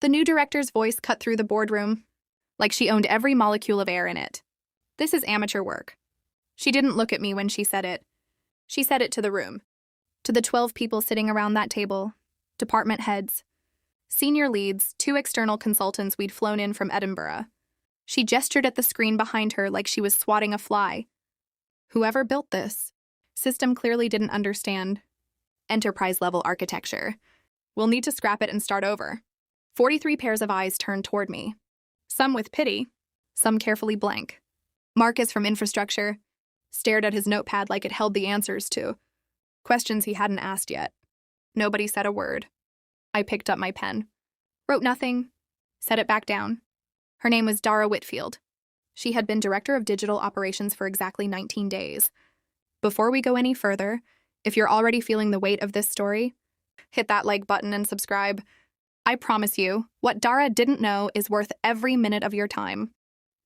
The new director's voice cut through the boardroom, like she owned every molecule of air in it. This is amateur work. She didn't look at me when she said it. She said it to the room, to the 12 people sitting around that table, department heads, senior leads, 2 external consultants we'd flown in from Edinburgh. She gestured at the screen behind her like she was swatting a fly. Whoever built this system clearly didn't understand enterprise-level architecture. We'll need to scrap it and start over. 43 pairs of eyes turned toward me, some with pity, some carefully blank. Marcus from infrastructure stared at his notepad like it held the answers to questions he hadn't asked yet. Nobody said a word. I picked up my pen, wrote nothing, set it back down. Her name was Dara Whitfield. She had been director of digital operations for exactly 19 days. Before we go any further, if you're already feeling the weight of this story, hit that like button and subscribe. I promise you, what Dara didn't know is worth every minute of your time.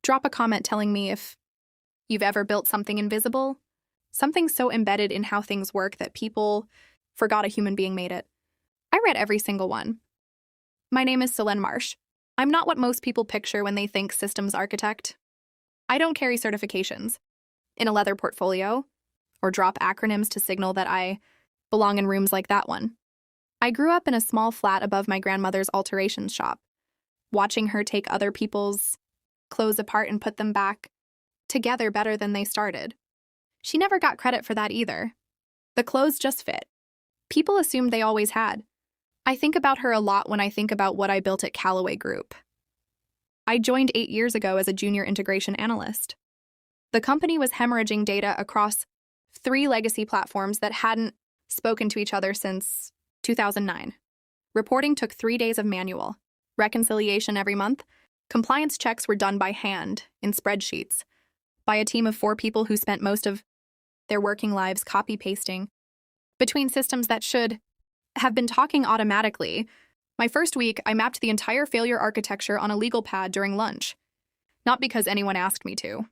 Drop a comment telling me if you've ever built something invisible, something so embedded in how things work that people forgot a human being made it. I read every single one. My name is Selene Marsh. I'm not what most people picture when they think systems architect. I don't carry certifications in a leather portfolio or drop acronyms to signal that I belong in rooms like that one. I grew up in a small flat above my grandmother's alterations shop, watching her take other people's clothes apart and put them back together better than they started. She never got credit for that either. The clothes just fit. People assumed they always had. I think about her a lot when I think about what I built at Callaway Group. I joined 8 years ago as a junior integration analyst. The company was hemorrhaging data across 3 legacy platforms that hadn't spoken to each other since 2009. Reporting took 3 days of manual. Reconciliation every month. Compliance checks were done by hand, in spreadsheets, by a team of 4 people who spent most of their working lives copy-pasting between systems that should have been talking automatically. My first week, I mapped the entire failure architecture on a legal pad during lunch. Not because anyone asked me to,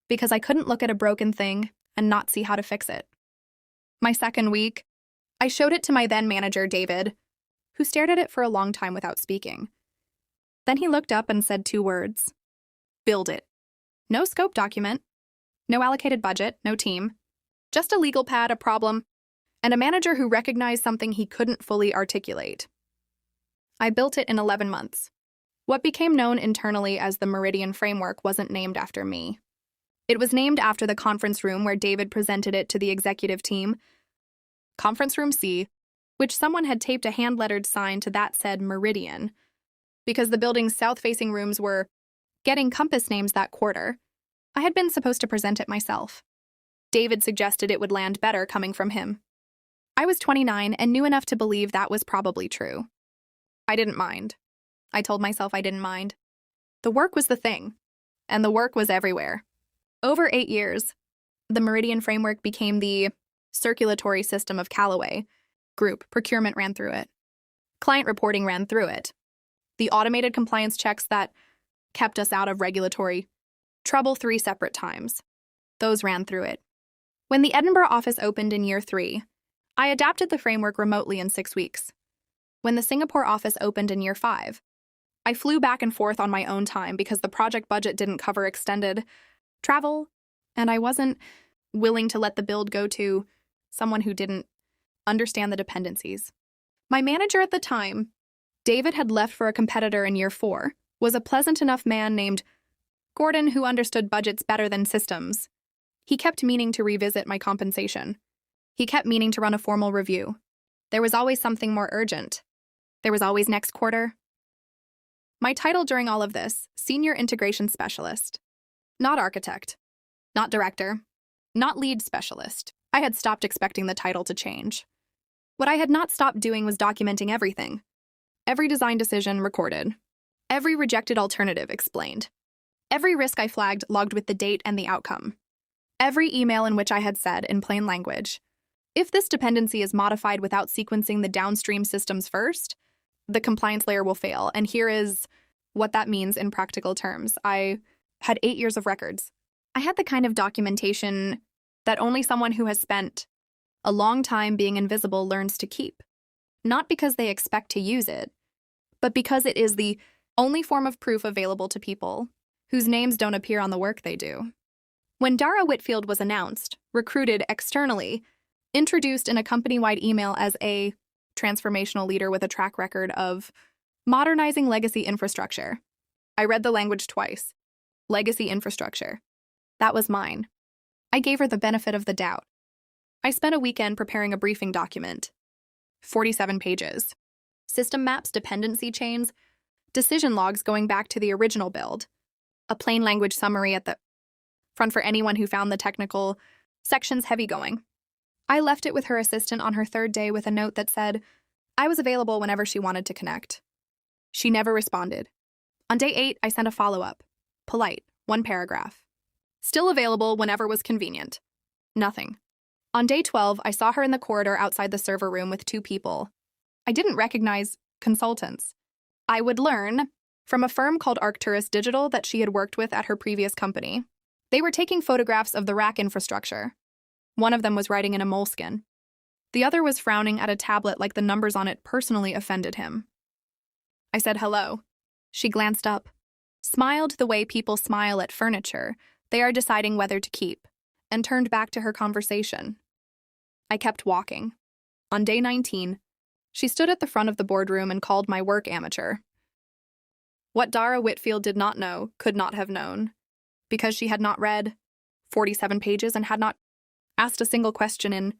because I couldn't look at a broken thing and not see how to fix it. My second week, I showed it to my then manager, David, who stared at it for a long time without speaking. Then he looked up and said 2 words. Build it. No scope document, no allocated budget, no team, just a legal pad, a problem, and a manager who recognized something he couldn't fully articulate. I built it in 11 months. What became known internally as the Meridian Framework wasn't named after me. It was named after the conference room where David presented it to the executive team, Conference Room C, which someone had taped a hand-lettered sign to that said Meridian, because the building's south-facing rooms were getting compass names that quarter. I had been supposed to present it myself. David suggested it would land better coming from him. I was 29 and knew enough to believe that was probably true. I didn't mind. I told myself I didn't mind. The work was the thing, and the work was everywhere. Over 8 years, the Meridian Framework became the circulatory system of Callaway Group. Procurement ran through it. Client reporting ran through it. The automated compliance checks that kept us out of regulatory trouble 3 separate times. Those ran through it. When the Edinburgh office opened in year 3, I adapted the framework remotely in 6 weeks. When the Singapore office opened in year 5, I flew back and forth on my own time because the project budget didn't cover extended travel, and I wasn't willing to let the build go to someone who didn't understand the dependencies. My manager at the time, David had left for a competitor in year 4, was a pleasant enough man named Gordon who understood budgets better than systems. He kept meaning to revisit my compensation. He kept meaning to run a formal review. There was always something more urgent. There was always next quarter. My title during all of this, Senior Integration Specialist. Not architect. Not director. Not lead specialist. I had stopped expecting the title to change. What I had not stopped doing was documenting everything. Every design decision recorded. Every rejected alternative explained. Every risk I flagged logged with the date and the outcome. Every email in which I had said, in plain language, if this dependency is modified without sequencing the downstream systems first, the compliance layer will fail, and here is what that means in practical terms. I had 8 years of records. I had the kind of documentation that only someone who has spent a long time being invisible learns to keep. Not because they expect to use it, but because it is the only form of proof available to people whose names don't appear on the work they do. When Dara Whitfield was announced, recruited externally, introduced in a company-wide email as a transformational leader with a track record of modernizing legacy infrastructure, I read the language twice. Legacy infrastructure. That was mine. I gave her the benefit of the doubt. I spent a weekend preparing a briefing document. 47 pages. System maps, dependency chains, decision logs going back to the original build. A plain language summary at the front for anyone who found the technical sections heavy going. I left it with her assistant on her third day with a note that said I was available whenever she wanted to connect. She never responded. On day 8, I sent a follow-up. Polite, 1 paragraph. Still available whenever was convenient. Nothing. On day 12, I saw her in the corridor outside the server room with 2 people. I didn't recognize consultants. I would learn from a firm called Arcturus Digital that she had worked with at her previous company. They were taking photographs of the rack infrastructure. One of them was writing in a moleskin. The other was frowning at a tablet like the numbers on it personally offended him. I said hello. She glanced up, smiled the way people smile at furniture they are deciding whether to keep, and turned back to her conversation. I kept walking. On day 19, she stood at the front of the boardroom and called my work amateur. What Dara Whitfield did not know, could not have known, because she had not read 47 pages and had not asked a single question in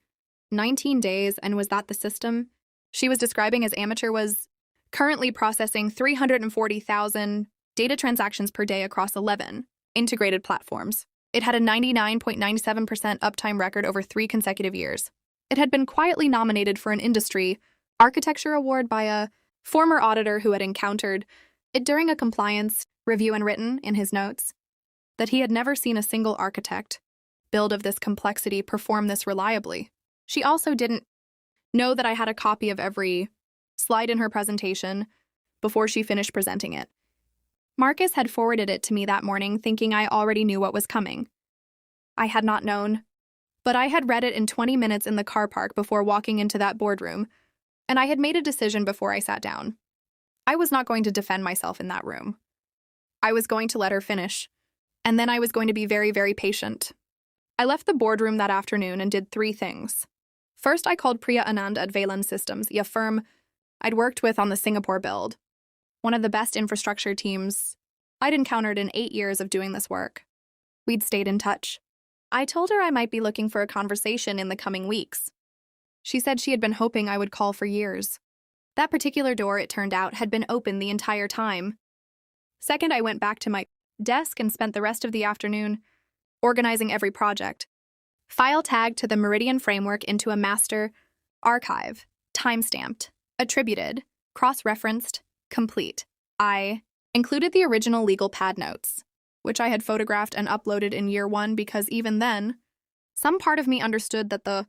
19 days, and was that the system she was describing as amateur was currently processing 340,000 data transactions per day across 11 integrated platforms. It had a 99.97% uptime record over 3 consecutive years. It had been quietly nominated for an industry architecture award by a former auditor who had encountered it during a compliance review and written in his notes that he had never seen a single architect build of this complexity perform this reliably. She also didn't know that I had a copy of every slide in her presentation before she finished presenting it. Marcus had forwarded it to me that morning, thinking I already knew what was coming. I had not known, but I had read it in 20 minutes in the car park before walking into that boardroom, and I had made a decision before I sat down. I was not going to defend myself in that room. I was going to let her finish, and then I was going to be very, very patient. I left the boardroom that afternoon and did 3 things. First, I called Priya Anand at Valen Systems, a firm I'd worked with on the Singapore build, one of the best infrastructure teams I'd encountered in 8 years of doing this work. We'd stayed in touch. I told her I might be looking for a conversation in the coming weeks. She said she had been hoping I would call for years. That particular door, it turned out, had been open the entire time. Second, I went back to my desk and spent the rest of the afternoon organizing every project. File tagged to the Meridian framework into a master archive, timestamped, attributed, cross-referenced, complete. I included the original legal pad notes, which I had photographed and uploaded in year 1 because even then, some part of me understood that the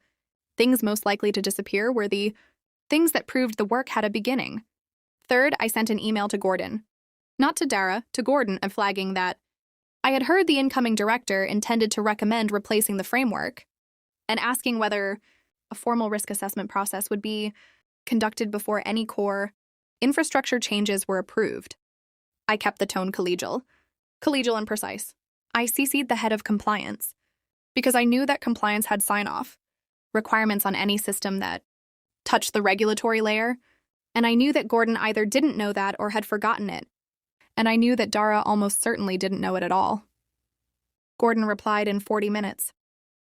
things most likely to disappear were the things that proved the work had a beginning. Third, I sent an email to Gordon. Not to Dara, to Gordon, and flagging that I had heard the incoming director intended to recommend replacing the framework, and asking whether a formal risk assessment process would be conducted before any core infrastructure changes were approved. I kept the tone collegial and precise. I CC'd the head of compliance, because I knew that compliance had sign-off, requirements on any system that touched the regulatory layer, and I knew that Gordon either didn't know that or had forgotten it, and I knew that Dara almost certainly didn't know it at all. Gordon replied in 40 minutes.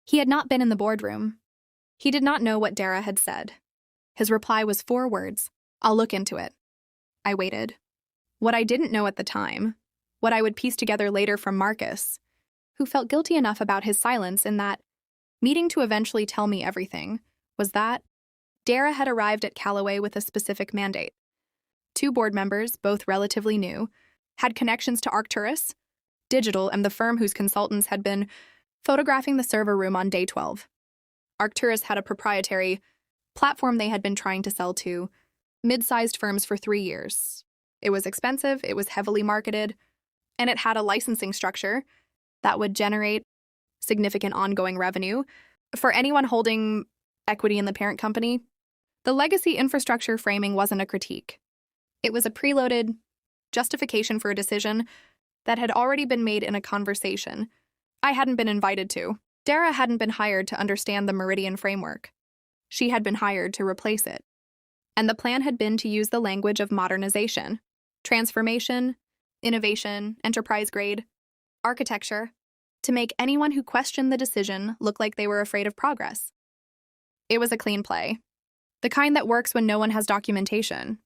He had not been in the boardroom. He did not know what Dara had said. His reply was 4 words. I'll look into it. I waited. What I didn't know at the time, what I would piece together later from Marcus, who felt guilty enough about his silence in that meeting to eventually tell me everything, was that Dara had arrived at Callaway with a specific mandate. 2 board members, both relatively new, had connections to Arcturus Digital and the firm whose consultants had been photographing the server room on day 12. Arcturus had a proprietary platform they had been trying to sell to mid-sized firms for 3 years. It was expensive, it was heavily marketed, and it had a licensing structure that would generate significant ongoing revenue for anyone holding equity in the parent company. The legacy infrastructure framing wasn't a critique. It was a preloaded justification for a decision that had already been made in a conversation I hadn't been invited to. Dara hadn't been hired to understand the Meridian framework. She had been hired to replace it. And the plan had been to use the language of modernization, transformation, innovation, enterprise grade, architecture, to make anyone who questioned the decision look like they were afraid of progress. It was a clean play. The kind that works when no one has documentation.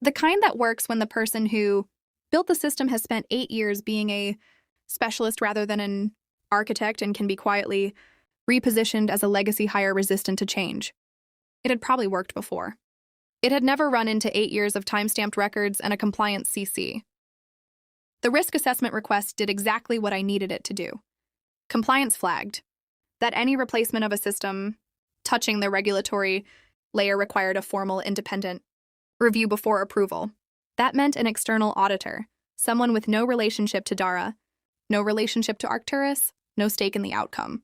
The kind that works when the person who built the system has spent 8 years being a specialist rather than an architect and can be quietly repositioned as a legacy hire resistant to change. It had probably worked before. It had never run into 8 years of time-stamped records and a compliance CC. The risk assessment request did exactly what I needed it to do. Compliance flagged that any replacement of a system touching the regulatory layer required a formal independent review before approval. That meant an external auditor, someone with no relationship to Dara, no relationship to Arcturus, no stake in the outcome.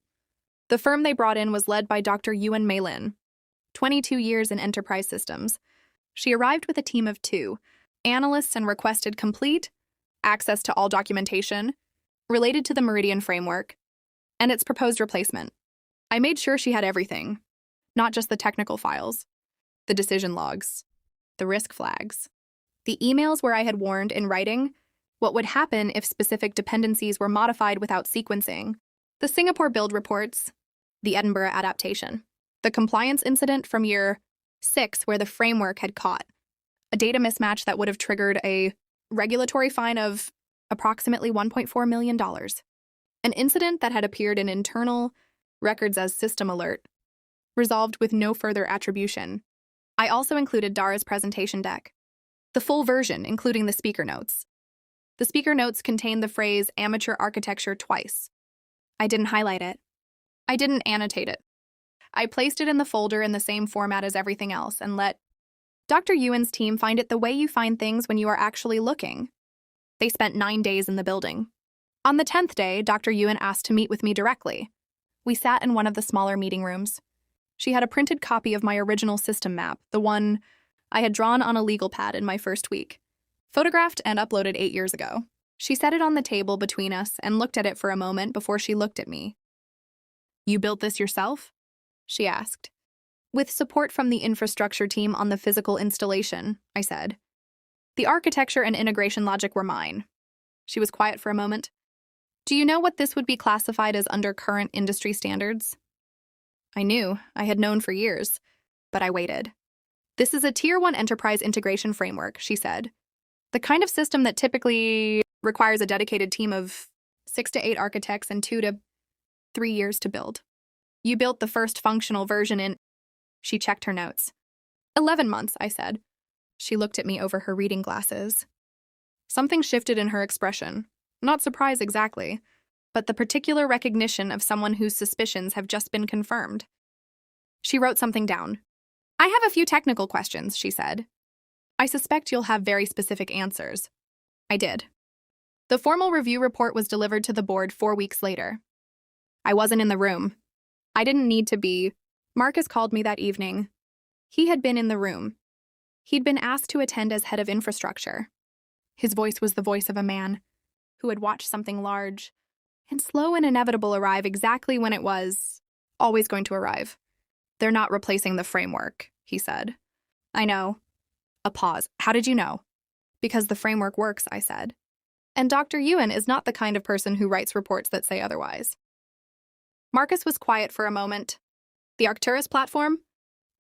The firm they brought in was led by Dr. Yuan Meilin, 22 years in enterprise systems. She arrived with a team of 2 analysts and requested complete access to all documentation related to the Meridian framework and its proposed replacement. I made sure she had everything, not just the technical files, the decision logs, the risk flags, the emails where I had warned in writing what would happen if specific dependencies were modified without sequencing, the Singapore build reports, the Edinburgh adaptation, the compliance incident from year 6 where the framework had caught a data mismatch that would have triggered a regulatory fine of approximately $1.4 million, an incident that had appeared in internal records as system alert, resolved with no further attribution. I also included Dara's presentation deck, the full version, including the speaker notes. The speaker notes contained the phrase amateur architecture twice. I didn't highlight it. I didn't annotate it. I placed it in the folder in the same format as everything else and let Dr. Yuan's team find it the way you find things when you are actually looking. They spent 9 days in the building. On the 10th day, Dr. Yuan asked to meet with me directly. We sat in one of the smaller meeting rooms. She had a printed copy of my original system map, the one I had drawn on a legal pad in my first week, photographed and uploaded 8 years ago. She set it on the table between us and looked at it for a moment before she looked at me. "You built this yourself?" she asked. "With support from the infrastructure team on the physical installation," I said. "The architecture and integration logic were mine." She was quiet for a moment. "Do you know what this would be classified as under current industry standards?" I knew. I had known for years. But I waited. "This is a Tier 1 enterprise integration framework," she said. "The kind of system that typically requires a dedicated team of 6 to 8 architects and 2 to 3 years to build. You built the first functional version in..." She checked her notes. 11 months, I said. She looked at me over her reading glasses. Something shifted in her expression. Not surprise exactly, but the particular recognition of someone whose suspicions have just been confirmed. She wrote something down. "I have a few technical questions," she said. "I suspect you'll have very specific answers." I did. The formal review report was delivered to the board 4 weeks later. I wasn't in the room. I didn't need to be. Marcus called me that evening. He had been in the room. He'd been asked to attend as head of infrastructure. His voice was the voice of a man who had watched something large and slow and inevitable arrive exactly when it was always going to arrive. "They're not replacing the framework," he said. "I know." A pause. "How did you know?" "Because the framework works," I said. "And Dr. Yuan is not the kind of person who writes reports that say otherwise." Marcus was quiet for a moment. "The Arcturus platform?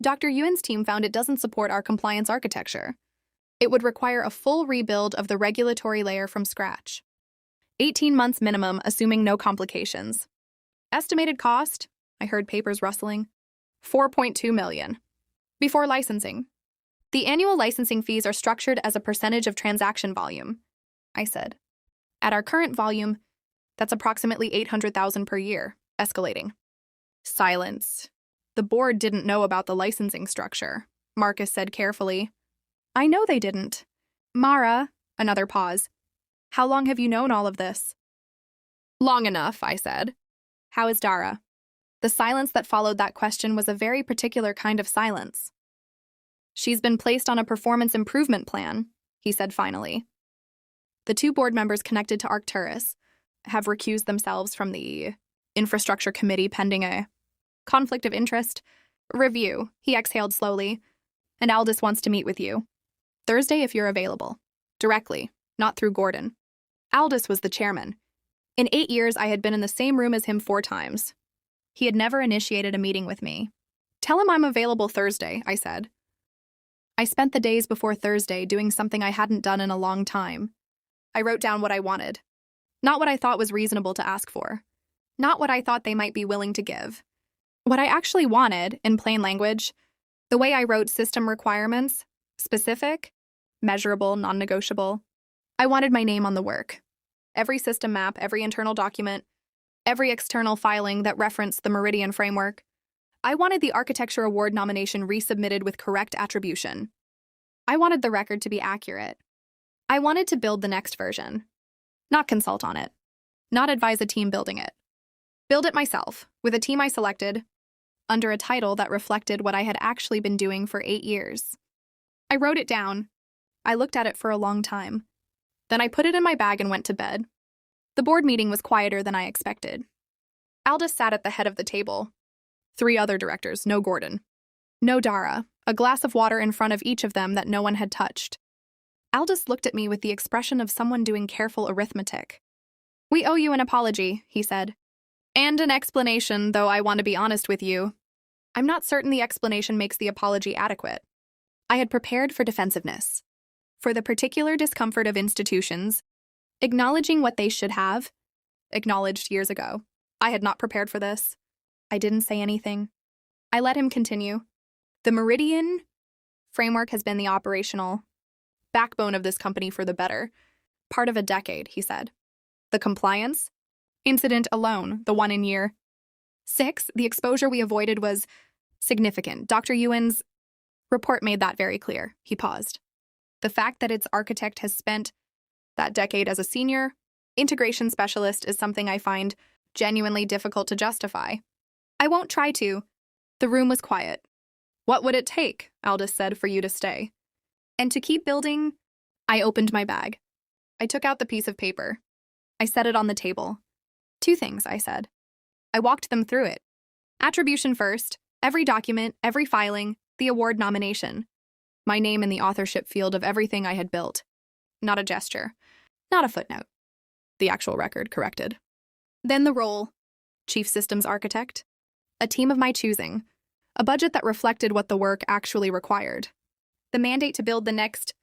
Dr. Yuan's team found it doesn't support our compliance architecture. It would require a full rebuild of the regulatory layer from scratch. 18 months minimum, assuming no complications. Estimated cost?" I heard papers rustling. $4.2 million. Before licensing. "The annual licensing fees are structured as a percentage of transaction volume," I said. "At our current volume, that's approximately $800,000 per year, escalating." Silence. "The board didn't know about the licensing structure," Marcus said carefully. "I know they didn't." "Mara," another pause. "How long have you known all of this?" "Long enough," I said. "How is Dara?" The silence that followed that question was a very particular kind of silence. "She's been placed on a performance improvement plan," he said finally. The 2 board members connected to Arcturus have recused themselves from the infrastructure committee pending a conflict of interest review, he exhaled slowly, and Aldous wants to meet with you. Thursday if you're available. Directly, not through Gordon. Aldous was the chairman. In 8 years, I had been in the same room as him 4 times. He had never initiated a meeting with me. Tell him I'm available Thursday, I said. I spent the days before Thursday doing something I hadn't done in a long time. I wrote down what I wanted. Not what I thought was reasonable to ask for. Not what I thought they might be willing to give. What I actually wanted, in plain language, the way I wrote system requirements, specific, measurable, non-negotiable. I wanted my name on the work. Every system map, every internal document, every external filing that referenced the Meridian framework. I wanted the Architecture Award nomination resubmitted with correct attribution. I wanted the record to be accurate. I wanted to build the next version. Not consult on it. Not advise a team building it. Build it myself, with a team I selected, under a title that reflected what I had actually been doing for 8 years. I wrote it down. I looked at it for a long time. Then I put it in my bag and went to bed. The board meeting was quieter than I expected. Aldous sat at the head of the table. 3 other directors, no Gordon. No Dara, a glass of water in front of each of them that no one had touched. Aldous looked at me with the expression of someone doing careful arithmetic. We owe you an apology, he said. And an explanation, though I want to be honest with you. I'm not certain the explanation makes the apology adequate. I had prepared for defensiveness. For the particular discomfort of institutions, acknowledging what they should have, acknowledged years ago. I had not prepared for this. I didn't say anything. I let him continue. The Meridian framework has been the operational backbone of this company for the better part of a decade, he said. The compliance incident alone, the one in year 6, the exposure we avoided was significant. Dr. Ewan's report made that very clear. He paused. The fact that its architect has spent that decade as a senior integration specialist is something I find genuinely difficult to justify. I won't try to. The room was quiet. What would it take, Aldous said, for you to stay? And to keep building? I opened my bag. I took out the piece of paper. I set it on the table. 2 things, I said. I walked them through it. Attribution first, every document, every filing, the award nomination. My name in the authorship field of everything I had built. Not a gesture. Not a footnote. The actual record corrected. Then the role. Chief Systems Architect. A team of my choosing. A budget that reflected what the work actually required. The mandate to build the next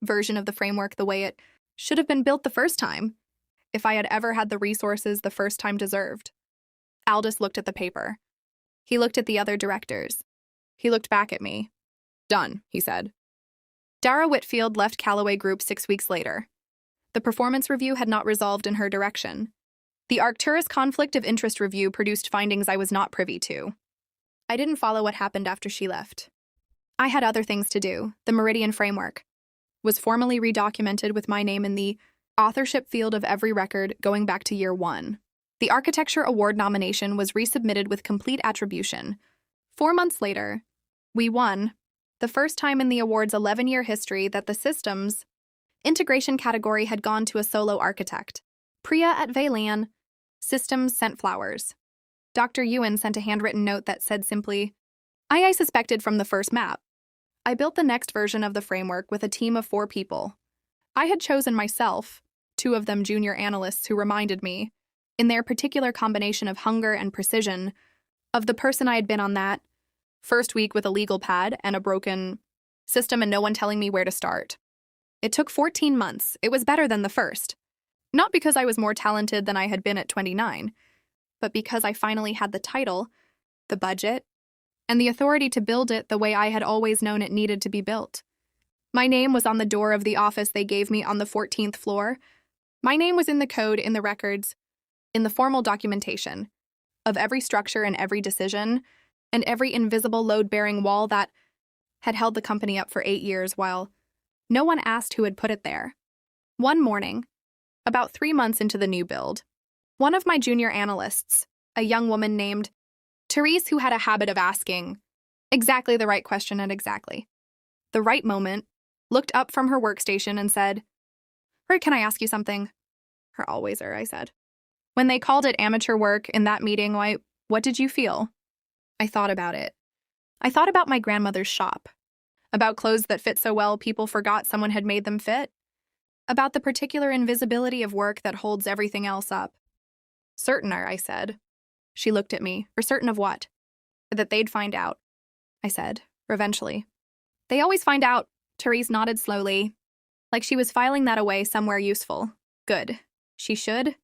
version of the framework the way it should have been built the first time, if I had ever had the resources the first time deserved. Aldous looked at the paper. He looked at the other directors. He looked back at me. Done, he said. Dara Whitfield left Callaway Group 6 weeks later. The performance review had not resolved in her direction. The Arcturus conflict of interest review produced findings I was not privy to. I didn't follow what happened after she left. I had other things to do. The Meridian framework was formally redocumented with my name in the authorship field of every record going back to year 1. The Architecture Award nomination was resubmitted with complete attribution. 4 months later, we won, the first time in the award's 11-year history that the systems integration category had gone to a solo architect. Priya at Valian, Systems sent flowers. Dr. Ewan sent a handwritten note that said simply, I suspected from the first map. I built the next version of the framework with a team of 4 people. I had chosen myself, 2 of them junior analysts who reminded me, in their particular combination of hunger and precision, of the person I had been on that first week with a legal pad and a broken system and no one telling me where to start. It took 14 months. It was better than the first. Not because I was more talented than I had been at 29, but because I finally had the title, the budget, and the authority to build it the way I had always known it needed to be built. My name was on the door of the office they gave me on the 14th floor. My name was in the code, in the records, in the formal documentation, of every structure and every decision, and every invisible load-bearing wall that had held the company up for 8 years while no one asked who had put it there. One morning, about 3 months into the new build, one of my junior analysts, a young woman named Therese, who had a habit of asking exactly the right question at exactly the right moment, looked up from her workstation and said, Can I ask you something? Her alwayser, I said. When they called it amateur work in that meeting, why, what did you feel? I thought about it. I thought about my grandmother's shop, about clothes that fit so well people forgot someone had made them fit, about the particular invisibility of work that holds everything else up. Certainer, I said. She looked at me. For certain of what? That they'd find out, I said, revengefully. They always find out, Therese nodded slowly, like she was filing that away somewhere useful. Good. She should.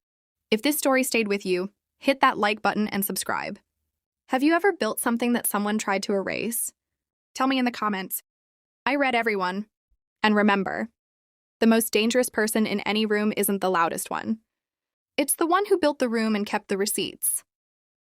If this story stayed with you, hit that like button and subscribe. Have you ever built something that someone tried to erase? Tell me in the comments. I read everyone. And remember, the most dangerous person in any room isn't the loudest one. It's the one who built the room and kept the receipts.